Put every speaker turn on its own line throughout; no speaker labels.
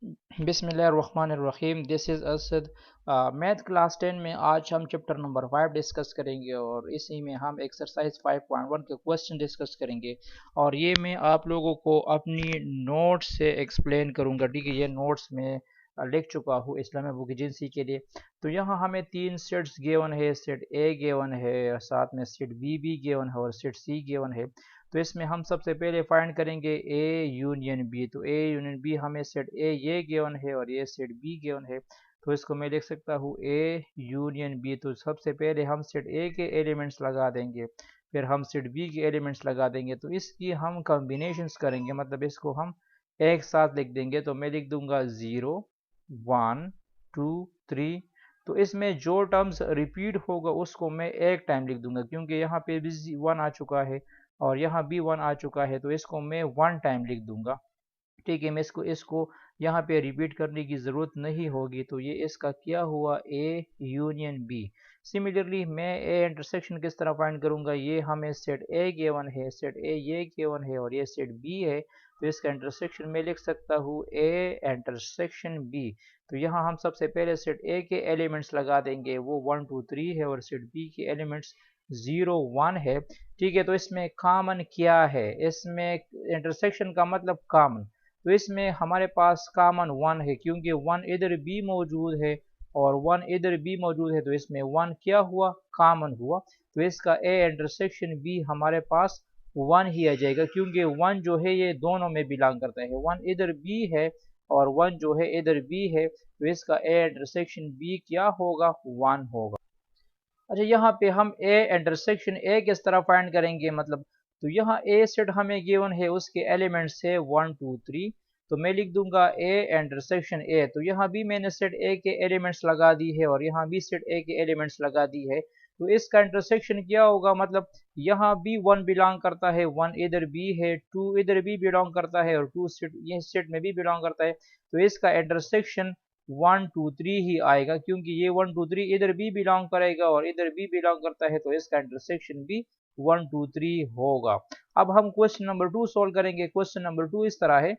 बिस्मिल्लाहिर्रहमानिर्रहीम। This is Asad. Math class 10 में आज हम चैप्टर नंबर 5 डिस्कस करेंगे और इसी में हम एक्सरसाइज 5.1 के क्वेश्चन डिस्कस करेंगे और ये मैं आप लोगों को अपनी नोट्स से एक्सप्लेन करूँगा। ठीक है, ये नोट्स में लिख चुका हूँ इस्लामिक बुक एजेंसी के लिए। तो यहाँ हमें तीन सेट्स गिवन है, सेट ए गिवन है, साथ में सेट बी भी गिवन है और सेट सी गिवन है। तो इसमें हम सबसे पहले फाइंड करेंगे ए यूनियन बी। तो ए यूनियन बी हमें सेट ए ये गिवन है और ये सेट बी गिवन है। तो इसको मैं लिख सकता हूँ ए यूनियन बी। तो सबसे पहले हम सेट ए के एलिमेंट्स लगा देंगे, फिर हम सेट बी के एलिमेंट्स लगा देंगे। तो इसकी हम कॉम्बिनेशंस करेंगे, मतलब इसको हम एक साथ लिख देंगे। तो मैं लिख दूंगा 0 1 2 3। तो इसमें जो टर्म्स रिपीट होगा उसको मैं एक टाइम लिख दूंगा, क्योंकि यहाँ पे भी 1 आ चुका है और यहाँ भी 1 आ चुका है। तो इसको मैं 1 टाइम लिख दूंगा। ठीक है, मैं इसको यहाँ पे रिपीट करने की ज़रूरत नहीं होगी। तो ये इसका क्या हुआ, ए यूनियन बी। सिमिलरली मैं ए इंटरसेक्शन किस तरह फाइंड करूँगा, ये हमें सेट ए गिवन है, सेट ए ये गिवन है और ये सेट बी है। तो इसका इंटरसेक्शन मैं लिख सकता हूँ ए इंटरसेक्शन बी। तो यहाँ हम सबसे पहले सेट ए के एलिमेंट्स लगा देंगे, वो 1 2 3 है और सेट बी के एलिमेंट्स 0 1 है। ठीक है, तो इसमें कॉमन क्या है, इसमें इंटरसेक्शन का मतलब कॉमन। तो इसमें हमारे पास कॉमन 1 है, क्योंकि 1 इधर भी मौजूद है और 1 इधर भी मौजूद है। तो इसमें 1 क्या हुआ, कॉमन हुआ। तो इसका ए इंटरसेक्शन बी हमारे पास 1 ही आ जाएगा, क्योंकि 1 जो है ये दोनों में बिलोंग करता है। 1 इधर भी है और 1 जो है इधर भी है। तो इसका ए इंटरसेक्शन बी क्या होगा, 1 होगा। अच्छा, यहाँ पे हम ए इंटरसेक्शन ए किस तरह फाइंड करेंगे, मतलब तो यहाँ ए सेट हमें गिवन है, उसके एलिमेंट्स है 1 2 3। तो मैं लिख दूंगा ए इंटरसेक्शन ए। तो यहाँ भी मैंने सेट ए के एलिमेंट्स लगा दी है और यहाँ भी सेट ए के एलिमेंट्स लगा दी है। तो इसका इंटरसेक्शन क्या होगा, मतलब यहाँ भी 1 बिलोंग करता है, 1 इधर भी है, 2 इधर भी बिलोंग करता है और 2 सेट ये सेट में भी बिलोंग करता है। तो इसका इंटरसेक्शन 1 2 3 ही आएगा, क्योंकि ये 1 2 3 इधर भी बिलोंग करेगा और इधर भी बिलोंग करता है। तो इसका इंटरसेक्शन भी 1 2 3 होगा। अब हम क्वेश्चन नंबर 2 सॉल्व करेंगे। क्वेश्चन नंबर 2 इस तरह है,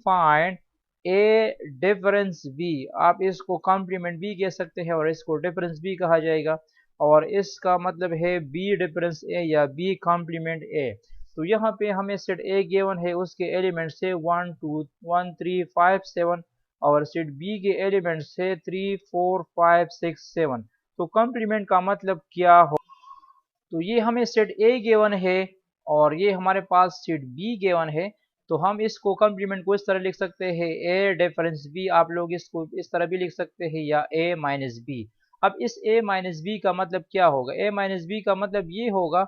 फाइंड ए डिफरेंस बी। आप इसको कॉम्प्लीमेंट बी कह सकते हैं और इसको डिफरेंस बी कहा जाएगा, और इसका मतलब है बी डिफरेंस ए या बी कॉम्प्लीमेंट ए। तो यहाँ पे हमें सेट ए गिवन है, उसके एलिमेंट से 1 2 1 3 5 7 और सेट बी के एलिमेंट से 3 4 5 6 7। तो कॉम्प्लीमेंट का मतलब क्या हो, तो ये हमें सेट ए गिवन है और ये हमारे पास सेट बी गिवन है। तो हम इसको कॉम्प्लीमेंट को इस तरह लिख सकते हैं, ए डिफरेंस बी। आप लोग इसको इस तरह भी लिख सकते हैं या ए माइनस बी। अब इस ए माइनस बी का मतलब क्या होगा, ए माइनस बी का मतलब ये होगा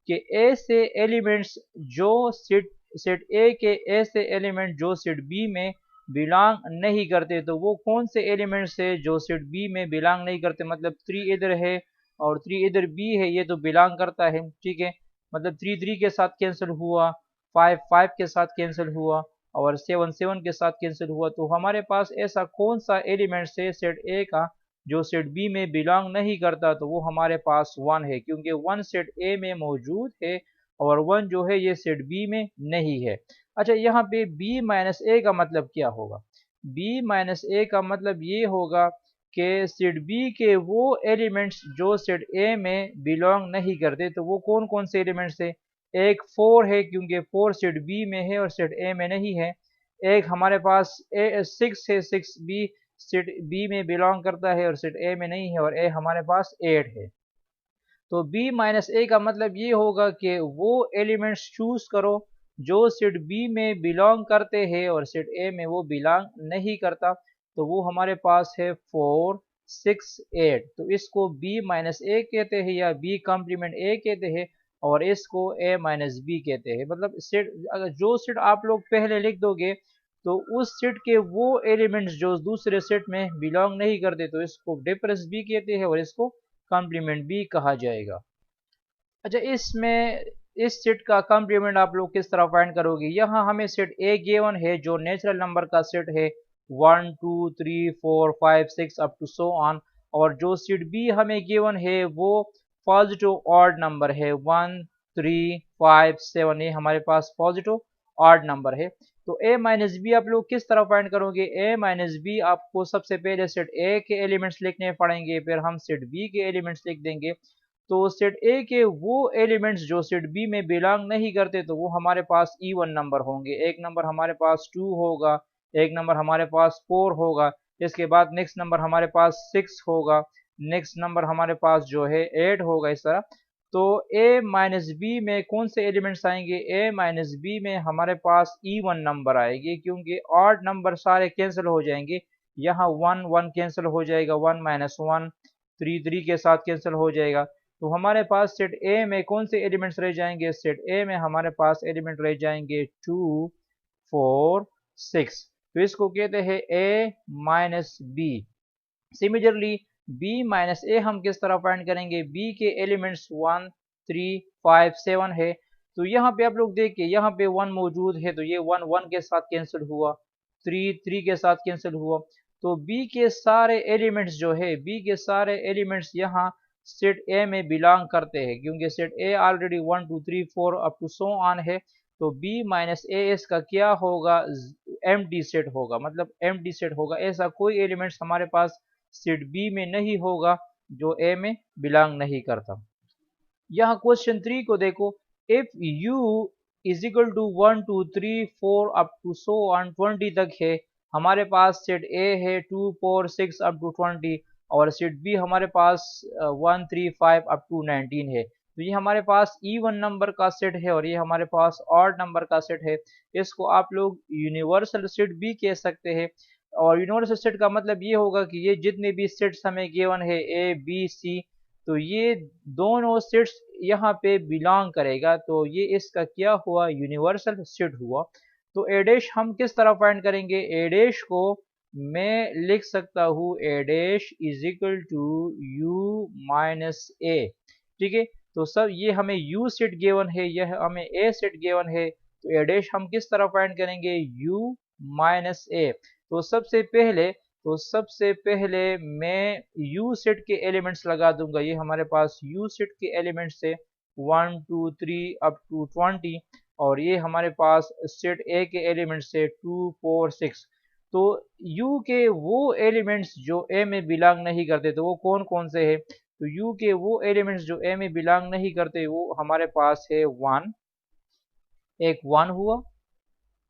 कि ए से एलिमेंट्स जो सेट सेट ए के ए से एलिमेंट जो सेट बी में बिलोंग नहीं करते, तो वो कौन से एलिमेंट्स है जो सेट बी में बिलोंग नहीं करते। मतलब 3 इधर है और 3 इधर बी है, ये तो बिलोंग करता है। ठीक है, मतलब 3 3 के साथ कैंसिल हुआ, 5 5 के साथ कैंसिल हुआ और 7 7 के साथ कैंसिल हुआ। तो हमारे पास ऐसा कौन सा एलिमेंट है सेट ए का जो सेट बी में बिलोंग नहीं करता, तो वो हमारे पास 1 है, क्योंकि 1 सेट ए में मौजूद है और 1 जो है ये सेट बी में नहीं है। अच्छा, यहाँ पे b माइनस ए का मतलब क्या होगा, b माइनस ए का मतलब ये होगा कि सेट बी के वो एलिमेंट्स जो सेट ए में बिलोंग नहीं करते। तो वो कौन कौन से एलिमेंट्स है, एक 4 है, क्योंकि 4 सेट बी में है और सेट ए में नहीं है। एक हमारे पास ए 6 है, 6 बी सेट बी में बिलोंग करता है और सेट ए में नहीं है। और ए हमारे पास 8 है। तो b माइनस ए का मतलब ये होगा कि वो एलिमेंट्स चूज करो जो सेट बी में बिलोंग करते हैं और सेट ए में वो बिलोंग नहीं करता। तो वो हमारे पास है 4 6 8। तो इसको b माइनस ए कहते हैं या b कॉम्प्लीमेंट ए कहते हैं और इसको a माइनस बी कहते हैं। मतलब सेट अगर जो सेट आप लोग पहले लिख दोगे, तो उस सेट के वो एलिमेंट्स जो दूसरे सेट में बिलोंग नहीं करते, तो इसको डिफरेंस बी कहते हैं और इसको कॉम्प्लीमेंट भी कहा जाएगा। अच्छा, इसमें इस सेट का कॉम्प्लीमेंट आप लोग किस तरह फाइंड करोगे, यहाँ हमें सेट ए गिवन है जो नेचुरल नंबर का सेट है 1 2 3 4 5 6 अप टू सो ऑन। और जो सेट बी हमें गिवन है वो पॉजिटिव ऑड नंबर है 1 3 5 7। ये हमारे पास पॉजिटिव ऑड नंबर है। तो a माइनस बी आप लोग किस तरह फाइंड करोगे? a माइनस बी आपको सबसे पहले सेट a के एलिमेंट्स लिखने पड़ेंगे, फिर हम सेट b के एलिमेंट्स लिख देंगे। तो सेट ए के वो एलिमेंट्स जो सेट बी में बिलोंग नहीं करते तो वो हमारे पास इवन नंबर होंगे। एक नंबर हमारे पास 2 होगा, एक नंबर हमारे पास 4 होगा, इसके बाद नेक्स्ट नंबर हमारे पास 6 होगा, नेक्स्ट नंबर हमारे पास जो है 8 होगा, इस तरह। तो a माइनस बी में कौन से एलिमेंट्स आएंगे? a माइनस बी में हमारे पास इवन नंबर आएगी, क्योंकि ऑड नंबर सारे कैंसिल हो जाएंगे। यहाँ 1 1 कैंसिल हो जाएगा, 1 माइनस 1 3 3 के साथ कैंसिल हो जाएगा। तो हमारे पास सेट ए में कौन से एलिमेंट्स रह जाएंगे? सेट ए में हमारे पास एलिमेंट रह जाएंगे 2 4 6। तो इसको कहते हैं A minus B. Similarly b minus A हम किस तरह फाइंड करेंगे? b के एलिमेंट्स 1 3 5 7 है। तो यहाँ पे आप लोग देखिए, यहाँ पे 1 मौजूद है तो ये 1 1 के साथ कैंसिल हुआ, 3 3 के साथ कैंसिल हुआ। तो b के सारे एलिमेंट्स जो है, b के सारे एलिमेंट्स यहाँ सेट ए में बिलोंग करते हैं, क्योंकि set A already 1 2 3 4 up to so on है। तो b माइनस ए इसका क्या होगा? एम्प्टी सेट होगा, मतलब एम्प्टी सेट होगा। ऐसा कोई एलिमेंट्स हमारे पास सेट बी में नहीं होगा जो ए में बिलोंग नहीं करता। यहाँ क्वेश्चन 3 को देखो, if u is equal to 1 2 3 4 up to so on 20 तक है, हमारे पास सेट ए है 2 4 6 अप टू 20, और सेट बी हमारे पास 1 3 5 अप टू 19 है। तो ये हमारे पास इवन नंबर का सेट है और ये हमारे पास ऑड नंबर का सेट है। इसको आप लोग यूनिवर्सल सेट भी कह सकते हैं। और यूनिवर्सल सेट का मतलब ये होगा कि ये जितने भी सेट्स हमें गिवन है ए बी सी, तो ये दोनों सेट्स यहाँ पे बिलोंग करेगा। तो ये इसका क्या हुआ? यूनिवर्सल सेट हुआ। तो ए डैश हम किस तरह फाइंड करेंगे? ए डैश को मैं लिख सकता हूँ A dash is equal to U minus A. ठीक है, तो सब ये हमें यू सेट गिवन है, यह हमें ए सेट गिवन है। तो ए डैश हम किस तरह फाइंड करेंगे? यू माइनस ए। तो सबसे पहले मैं u सेट के एलिमेंट्स लगा दूंगा। ये हमारे पास u सेट के एलिमेंट्स है 1 2 3 अप टू 20, और ये हमारे पास सेट a के एलिमेंट्स है 2 4 6। तो u के वो एलिमेंट्स जो a में बिलोंग नहीं करते तो वो कौन कौन से है? तो u के वो एलिमेंट्स जो a में बिलोंग नहीं करते वो हमारे पास है 1, एक 1 हुआ,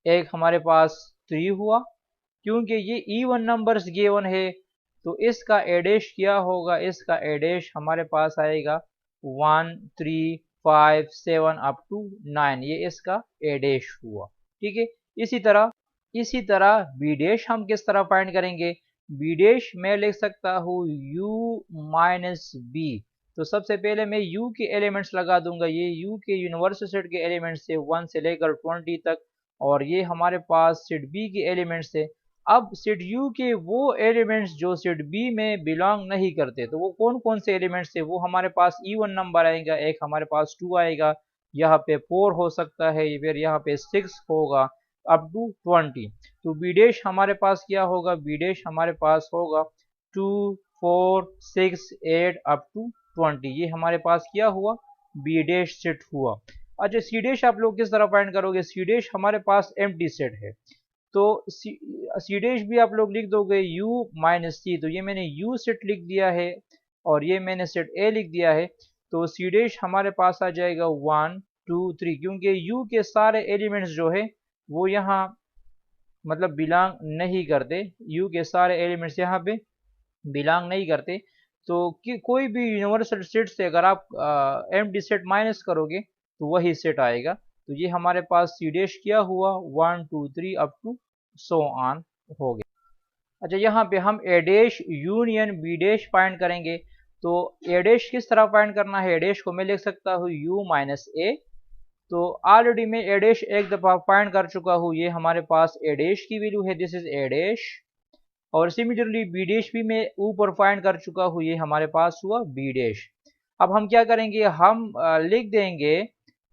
एक हमारे पास 3 हुआ, क्योंकि ये इवन नंबर्स गिवन है। तो इसका एडेश क्या होगा? इसका एडेश हमारे पास आएगा 1 3 5 7 अप टू 9, ये इसका एडेश हुआ। ठीक है, इसी तरह बी डैश हम किस तरह फाइंड करेंगे? बी डैश मैं लिख सकता हूँ u माइनस बी। तो सबसे पहले मैं u के एलिमेंट्स लगा दूंगा। ये u के यूनिवर्सल सेट के एलिमेंट्स है 1 से लेकर 20 तक, और ये हमारे पास सेट b के एलिमेंट्स है। अब सेट u के वो एलिमेंट्स जो सेट b में बिलोंग नहीं करते तो वो कौन कौन से एलिमेंट्स है? वो हमारे पास इवन नंबर आएगा, एक हमारे पास 2 आएगा, यहाँ पे 4 हो सकता है, फिर यहाँ पे 6 होगा अप टू 20। तो बी डैश हमारे पास क्या होगा? बी डैश हमारे पास होगा 2 4 6 8 अप टू 20। ये हमारे पास क्या हुआ? बी डैश सेट हुआ। अच्छा, सी डैश आप लोग किस तरह फाइंड करोगे? सी डैश हमारे पास एम्प्टी सेट है, तो सी डैश भी आप लोग लिख दोगे u माइनस सी। तो ये मैंने u सेट लिख दिया है और ये मैंने सेट a लिख दिया है। तो सी डैश हमारे पास आ जाएगा 1 2 3, क्योंकि u के सारे एलिमेंट्स जो है वो यहाँ मतलब बिलोंग नहीं करते, u के सारे एलिमेंट्स यहाँ पे बिलोंग नहीं करते। तो कि कोई भी यूनिवर्सल सेट से अगर आप एम्प्टी सेट माइनस करोगे तो वही सेट आएगा। तो ये हमारे पास सी डैश क्या हुआ? 1 2 3 अप टू सो ऑन हो गया। अच्छा, यहाँ पे हम A dash union B dash find करेंगे। तो ए डैश किस तरह फाइंड करना है? ए डैश को मैं लिख सकता हूँ u माइनस ए। तो ऑलरेडी मैं ए डैश एक दफा फाइंड कर चुका हूँ, ये हमारे पास ए डैश की वैल्यू है, दिस इज ए डैश। और सिमिलरली बी डैश भी मैं ऊपर फाइंड कर चुका हूँ, ये हमारे पास हुआ बी डैश। अब हम क्या करेंगे? हम लिख देंगे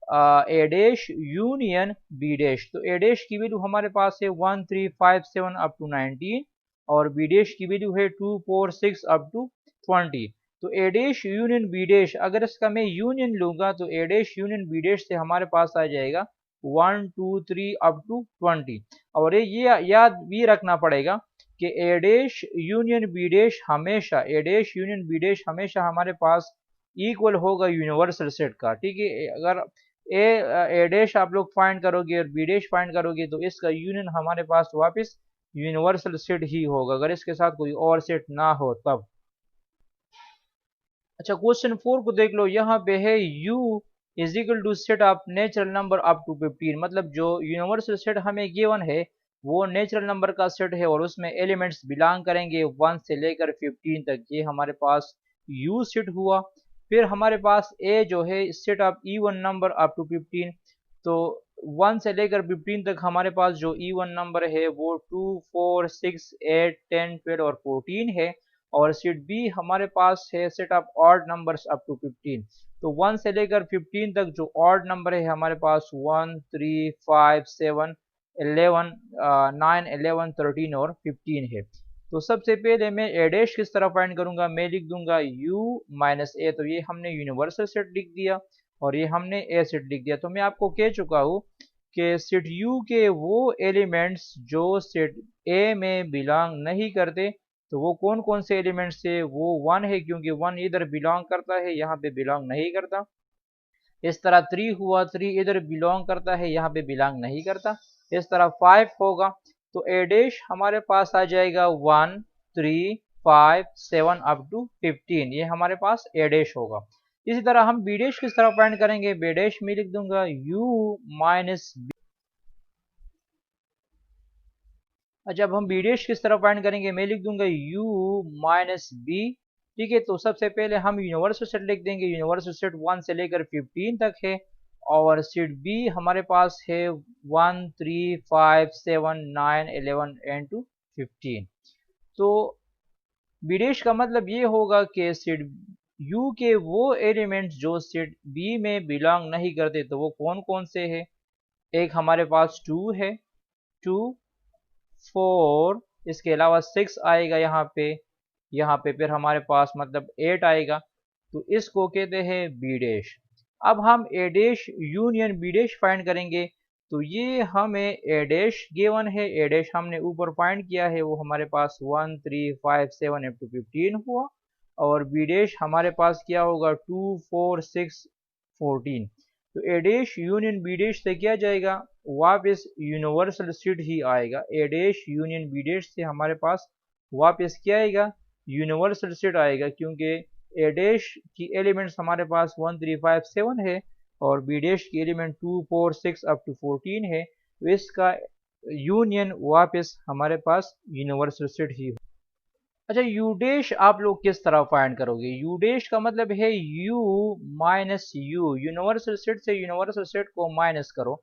ए डैश यूनियन बी डैश। तो ए डैश की वैल्यू हमारे पास है 1 3 5 7 अप टू 19, और बी डैश की वैल्यू है 2 4 6 अप टू 20। तो A dash union B dash, अगर इसका मैं यूनियन लूंगा तो A dash union B dash से हमारे पास आ जाएगा 1 2 3 अप टू 20। और ये याद भी रखना पड़ेगा कि ए डैश यूनियन बी डैश हमेशा, ए डैश यूनियन बी डैश हमेशा हमारे पास इक्वल होगा यूनिवर्सल सेट का। ठीक है, अगर ए डैश आप लोग फाइंड करोगे और बी डैश फाइंड करोगे तो इसका यूनियन हमारे पास वापस यूनिवर्सल सेट ही होगा, अगर इसके साथ कोई और सेट ना हो तब। अच्छा, क्वेश्चन 4 को देख लो, यहाँ पे है u is equal to set of natural number up to 15। मतलब जो यूनिवर्सल सेट हमें गिवन है वो नेचुरल नंबर का सेट है और उसमें एलिमेंट्स बिलोंग करेंगे 1 से लेकर 15 तक। ये हमारे पास u सेट हुआ। फिर हमारे पास a जो है set of even number up to 15। तो 1 से लेकर 15 तक हमारे पास जो इवन नंबर है वो 2 4 6 8 10 12 और 14 है। और सेट बी हमारे पास है set of odd numbers up to 15। तो 1 से लेकर 15 तक जो ऑड नंबर है हमारे पास 1 3 5 7 11 9 11 13 और 15 है। तो सबसे पहले मैं ए डैश किस तरह फाइंड करूंगा, मैं लिख दूंगा u माइनस ए। तो ये हमने यूनिवर्सल सेट लिख दिया और ये हमने ए सेट लिख दिया। तो मैं आपको कह चुका हूँ कि सेट u के वो एलिमेंट्स जो सेट ए में बिलोंग नहीं करते, तो वो कौन कौन से एलिमेंट्स है, वो 1 है क्योंकि 1 इधर बिलोंग करता है, यहाँ पे बिलोंग नहीं करता। इस तरह 3 हुआ, 3 इधर बिलोंग करता है, यहाँ पे बिलोंग नहीं करता। इस तरह 5 होगा, तो ए डैश हमारे पास आ जाएगा 1 3 5 7 अप टू 15। ये हमारे पास ए डैश होगा। इसी तरह हम बी डैश किस तरह फाइंड करेंगे, बी डैश में लिख दूंगा u माइनस। जब हम बी डैश किस तरह फाइंड करेंगे, मैं लिख दूंगा u माइनस बी। ठीक है, तो सबसे पहले हम यूनिवर्सल सेट लिख देंगे। यूनिवर्सल सेट 1 से लेकर 15 तक है और सेट बी हमारे पास है 1 3 5 7 9 11 एंड टू 15। तो बी डैश का मतलब ये होगा कि सेट u के वो एलिमेंट्स जो सेट बी में बिलोंग नहीं करते, तो वो कौन कौन से हैं। एक हमारे पास 2 है, 2 4, इसके अलावा 6 आएगा यहाँ पे फिर हमारे पास मतलब 8 आएगा। तो इसको कहते हैं बी डैश। अब हम A dash union B dash find करेंगे। तो ये हमें ए डैश गिवन है, ए डैश हमने ऊपर फाइंड किया है, वो हमारे पास 1 3 5 7 अप टू 15 हुआ। और बी डैश हमारे पास क्या होगा 2 4 6 14। तो A dash union B dash से क्या जाएगा, वापस यूनिवर्सल सेट ही आएगा। ए डैश यूनियन बी डैश से हमारे पास वापस क्या आएगा, यूनिवर्सल सेट आएगा, क्योंकि ए डैश की एलिमेंट्स हमारे पास 1 3 5 7 है और बी डैश की एलिमेंट 2 4 6 अप टू 14 है। तो इसका यूनियन वापस हमारे पास यूनिवर्सल सेट ही। अच्छा, यू डैश आप लोग किस तरह फाइंड करोगे, यू डैश का मतलब है u minus you. Universal set से यूनिवर्सल सेट को माइनस करो।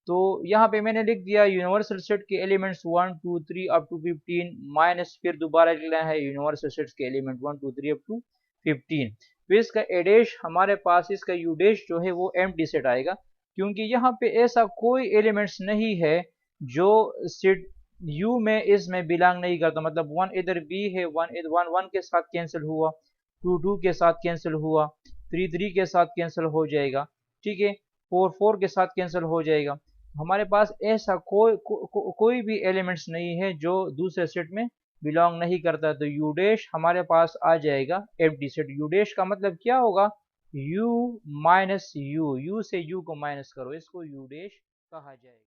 तो यहाँ पे मैंने लिख दिया यूनिवर्सल सेट के एलिमेंट्स 1 2 3 अप टू 15 माइनस फिर दोबारा लिखना है यूनिवर्सल सेट के एलिमेंट 1 2 3 अप टू 15। तो इसका ए डैश हमारे पास, इसका यू डैश जो है वो एम्प्टी सेट आएगा, क्योंकि यहाँ पे ऐसा कोई एलिमेंट्स नहीं है जो सेट यू में इसमें बिलोंग नहीं करता। मतलब 1 इधर बी है, 1 1 के साथ कैंसिल हुआ, 2 2 के साथ कैंसिल हुआ, 3 3 के साथ कैंसिल हो जाएगा। ठीक है, 4 4 के साथ कैंसिल हो जाएगा। हमारे पास ऐसा कोई भी एलिमेंट्स नहीं है जो दूसरे सेट में बिलोंग नहीं करता। तो यू डैश हमारे पास आ जाएगा एम्प्टी सेट। यू डैश का मतलब क्या होगा, u माइनस यू, यू से u को माइनस करो, इसको यू डैश कहा जाएगा।